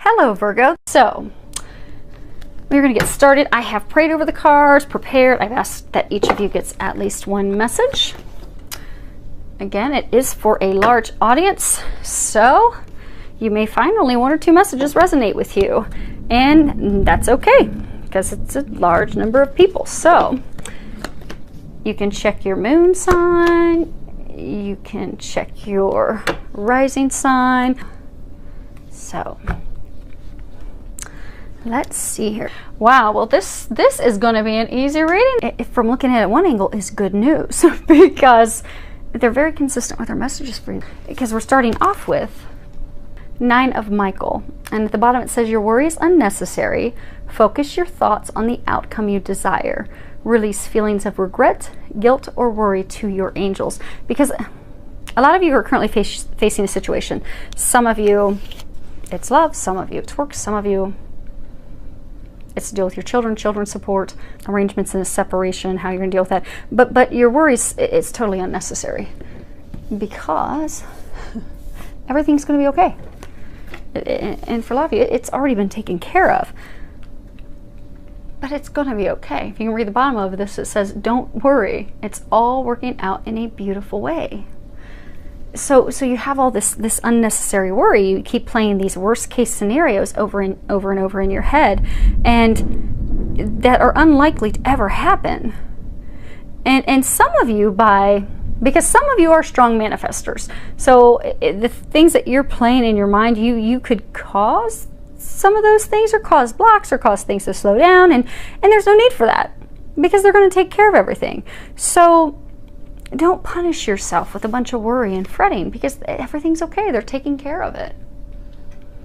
Hello, Virgo. So we're going to get started. I have prayed over the cards, prepared. I've asked that each of you gets at least one message. Again, it is for a large audience, so you may find only one or two messages resonate with you, and that's okay because it's a large number of people. So you can check your moon sign, you can check your rising sign. So let's see here. Wow, well this is going to be an easy reading. From looking at it one angle is good news because they're very consistent with their messages for you. Because we're starting off with 9 of Michael, and at the bottom it says your worry is unnecessary. Focus your thoughts on the outcome you desire. Release feelings of regret, guilt, or worry to your angels. Because a lot of you are currently facing a situation. Some of you, it's love. Some of you, it's work. Some of you, it's to deal with your children support, arrangements in a separation, how you're going to deal with that. But your worries, it's totally unnecessary because everything's going to be okay. And for a lot of you, it's already been taken care of. But it's going to be okay. If you can read the bottom of this, it says, don't worry. It's all working out in a beautiful way. So you have all this unnecessary worry. You keep playing these worst case scenarios over and over in your head, and that are unlikely to ever happen. And some of you, because some of you are strong manifestors, so the things that you're playing in your mind, you could cause some of those things, or cause blocks, or cause things to slow down, and there's no need for that because they're going to take care of everything. So don't punish yourself with a bunch of worry and fretting because everything's okay. They're taking care of it.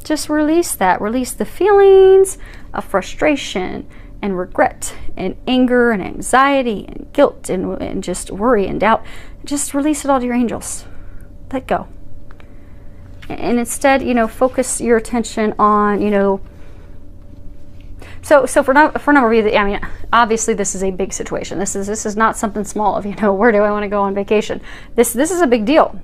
Just release that. Release the feelings of frustration and regret and anger and anxiety and guilt and just worry and doubt. Just release it all to your angels. Let go. And instead, focus your attention on, So for a number of you, I mean, obviously this is a big situation. This is not something small of, where do I want to go on vacation? This is a big deal.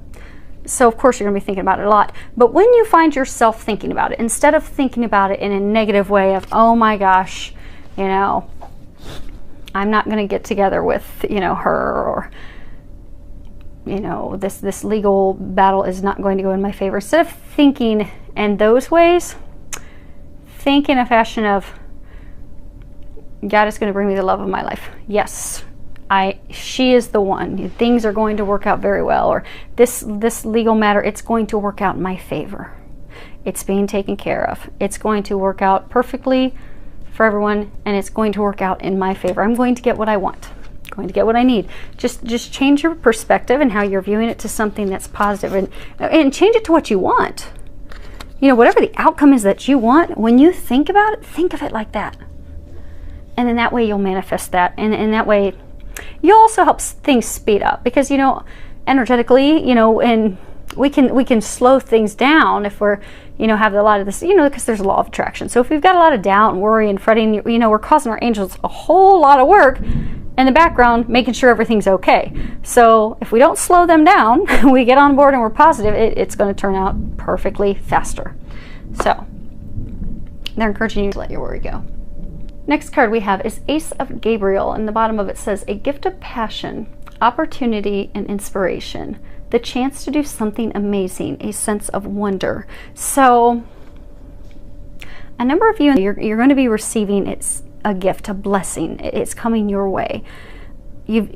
So of course you're going to be thinking about it a lot. But when you find yourself thinking about it, instead of thinking about it in a negative way of, oh my gosh, I'm not going to get together with, her, or, this legal battle is not going to go in my favor. Instead of thinking in those ways, think in a fashion of, God is going to bring me the love of my life. Yes, she is the one. Things are going to work out very well. Or this legal matter, it's going to work out in my favor. It's being taken care of. It's going to work out perfectly for everyone, and it's going to work out in my favor. I'm going to get what I want. I'm going to get what I need. Just change your perspective and how you're viewing it to something that's positive, and change it to what you want. Whatever the outcome is that you want, when you think about it, think of it like that. And then that way you'll manifest that. And that way you'll also help things speed up. Because, energetically, and we can slow things down if we're, have a lot of this, because there's a law of attraction. So if we've got a lot of doubt and worry and fretting, we're causing our angels a whole lot of work in the background, making sure everything's okay. So if we don't slow them down, we get on board and we're positive, it's going to turn out perfectly faster. So they're encouraging you to let your worry go. Next card we have is Ace of Gabriel, and the bottom of it says, a gift of passion, opportunity, and inspiration. The chance to do something amazing, a sense of wonder. So a number of you, you're going to be receiving a gift, a blessing. It's coming your way. You've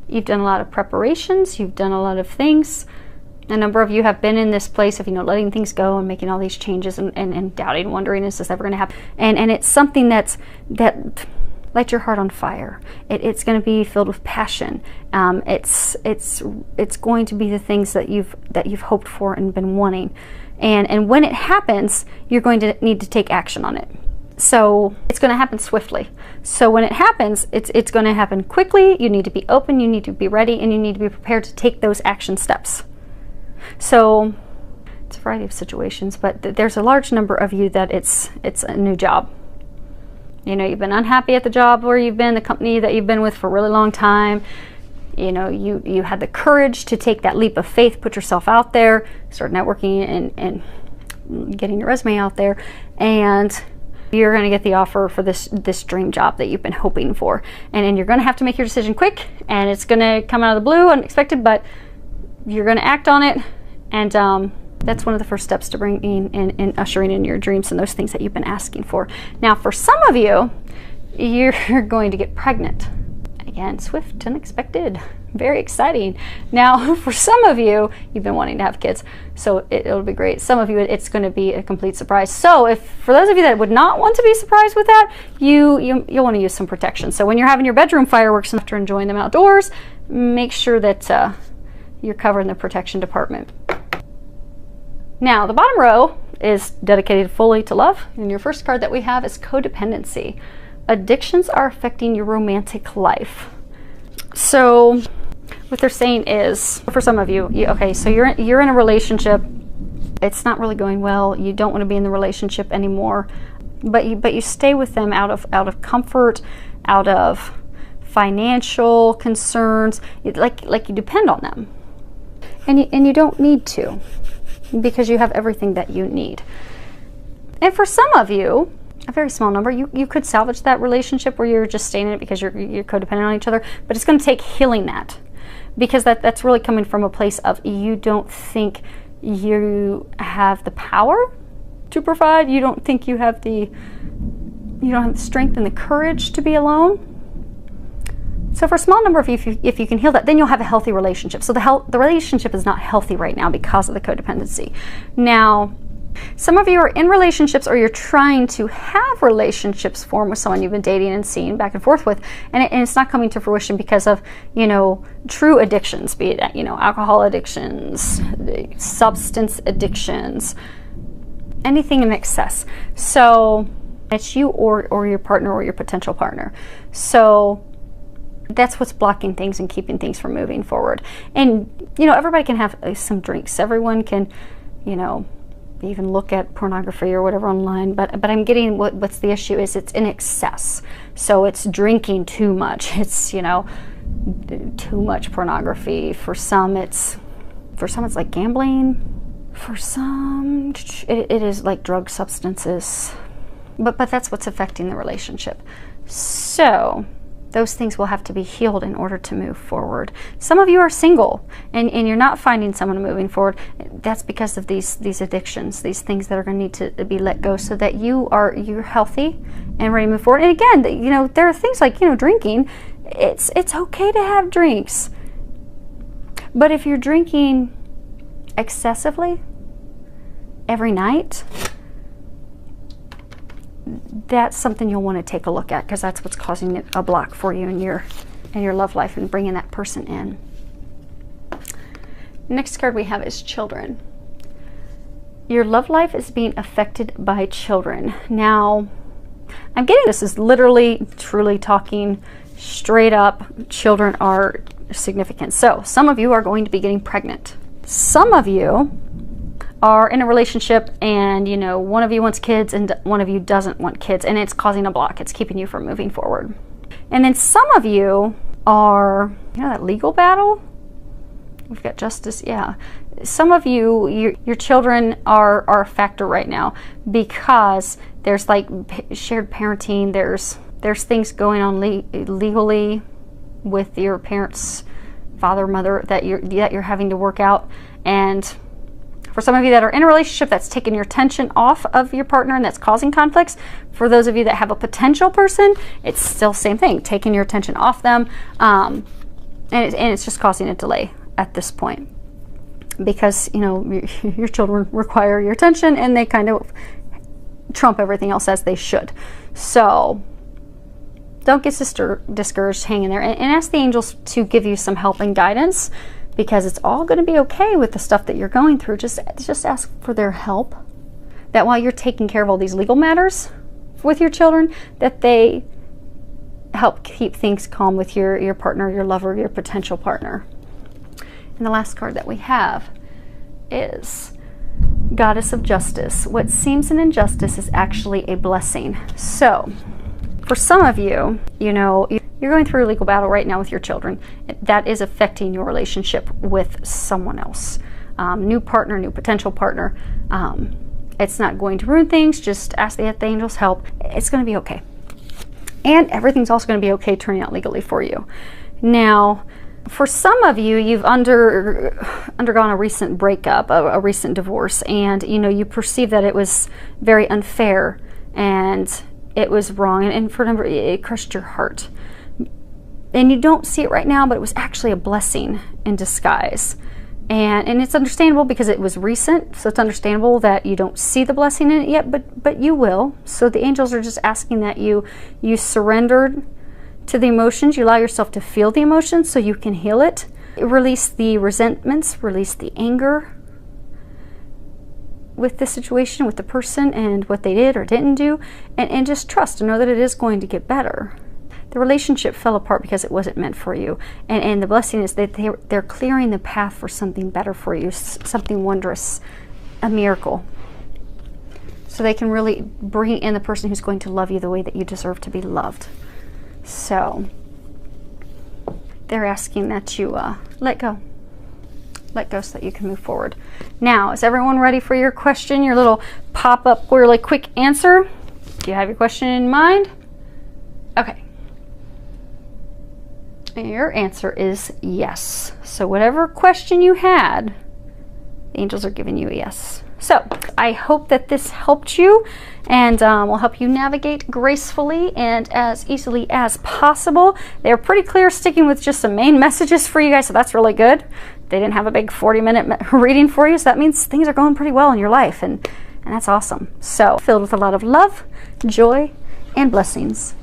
done a lot of preparations. You've done a lot of things. A number of you have been in this place of, letting things go and making all these changes and doubting, wondering, is this ever going to happen? And it's something that light your heart on fire. It's going to be filled with passion. It's going to be the things that you've hoped for and been wanting. And when it happens, you're going to need to take action on it. So it's going to happen swiftly. So when it happens, it's going to happen quickly. You need to be open, you need to be ready, and you need to be prepared to take those action steps. So it's a variety of situations, but there's a large number of you that it's a new job. You've been unhappy at the job where you've been, the company that you've been with for a really long time. You had the courage to take that leap of faith, put yourself out there, start networking and getting your resume out there, and you're going to get the offer for this dream job that you've been hoping for. And you're going to have to make your decision quick, and it's going to come out of the blue, unexpected, but you're going to act on it. And that's one of the first steps to bringing in and ushering in your dreams and those things that you've been asking for. Now, for some of you, you're going to get pregnant. Again, swift, unexpected, very exciting. Now, for some of you, you've been wanting to have kids, so it'll be great. Some of you, it's going to be a complete surprise. So for those of you that would not want to be surprised with that, you'll want to use some protection. So when you're having your bedroom fireworks after enjoying them outdoors, make sure that you're covered in the protection department. Now, the bottom row is dedicated fully to love, and your first card that we have is codependency. Addictions are affecting your romantic life. So what they're saying is, for some of you, okay, so you're in a relationship, it's not really going well, you don't want to be in the relationship anymore, but you stay with them out of comfort, out of financial concerns, like you depend on them, and you don't need to, because you have everything that you need. And for some of you, a very small number, you could salvage that relationship where you're just staying in it because you're codependent on each other, but it's going to take healing that, because that's really coming from a place of you don't think you have the power to provide, you don't think you don't have the strength and the courage to be alone. So for a small number of you, if you can heal that, then you'll have a healthy relationship. So the relationship is not healthy right now because of the codependency. Now, some of you are in relationships, or you're trying to have relationships form with someone you've been dating and seeing back and forth with, and it's not coming to fruition because of, true addictions, be it, alcohol addictions, substance addictions, anything in excess. So it's you or your partner or your potential partner. So that's what's blocking things and keeping things from moving forward. And, everybody can have some drinks. Everyone can, even look at pornography or whatever online, but I'm getting what's the issue is it's in excess. So it's drinking too much. It's too much pornography. For some it's like gambling. For some it is like drug substances. But that's what's affecting the relationship. So those things will have to be healed in order to move forward. Some of you are single and you're not finding someone moving forward. That's because of these addictions, these things that are going to need to be let go, so that you're healthy and ready to move forward. And again, there are things like drinking. It's okay to have drinks, but if you're drinking excessively every night, that's something you'll want to take a look at, because that's what's causing a block for you in your love life and bringing that person in. Next card we have is children. Your love life is being affected by children. Now, I'm getting this is literally, truly talking straight up. Children are significant. So some of you are going to be getting pregnant. Some of you are in a relationship and one of you wants kids and one of you doesn't want kids, and it's causing a block. It's keeping you from moving forward. And then some of you are, that legal battle. We've got justice. Yeah. Some of you, your children are a factor right now, because there's like shared parenting. There's things going on legally with your parents, father, mother, that you're having to work out. And for some of you that are in a relationship, that's taking your attention off of your partner and that's causing conflicts. For those of you that have a potential person, it's still the same thing, taking your attention off them, and it's just causing a delay at this point, because your children require your attention and they kind of trump everything else, as they should. So don't get discouraged, hang in there, and ask the angels to give you some help and guidance, because it's all going to be okay with the stuff that you're going through. Just ask for their help, that while you're taking care of all these legal matters with your children, that they help keep things calm with your partner, your lover, your potential partner. And the last card that we have is Goddess of Justice. What seems an injustice is actually a blessing. So for some of you, you're going through a legal battle right now with your children. That is affecting your relationship with someone else. New partner, new potential partner. It's not going to ruin things. Just ask the angels help. It's going to be okay. And everything's also going to be okay turning out legally for you. Now, for some of you, you've undergone a recent breakup, a recent divorce, and you perceive that it was very unfair and it was wrong, and for a number, it crushed your heart. And you don't see it right now, but it was actually a blessing in disguise. And it's understandable because it was recent, so it's understandable that you don't see the blessing in it yet, but you will. So the angels are just asking that you surrendered to the emotions, you allow yourself to feel the emotions so you can heal it. Release the resentments, release the anger with the situation, with the person, and what they did or didn't do, and just trust and know that it is going to get better. The relationship fell apart because it wasn't meant for you, and the blessing is that they're clearing the path for something better for you, something wondrous, a miracle. So they can really bring in the person who's going to love you the way that you deserve to be loved. So they're asking that you let go so that you can move forward. Now, is everyone ready for your question, your little pop-up really quick answer? Do you have your question in mind? Okay. Your answer is yes. So whatever question you had, the angels are giving you a yes. So I hope that this helped you and will help you navigate gracefully and as easily as possible. They're pretty clear, sticking with just some main messages for you guys, so that's really good. They didn't have a big 40-minute reading for you, so that means things are going pretty well in your life, and that's awesome. So filled with a lot of love, joy, and blessings.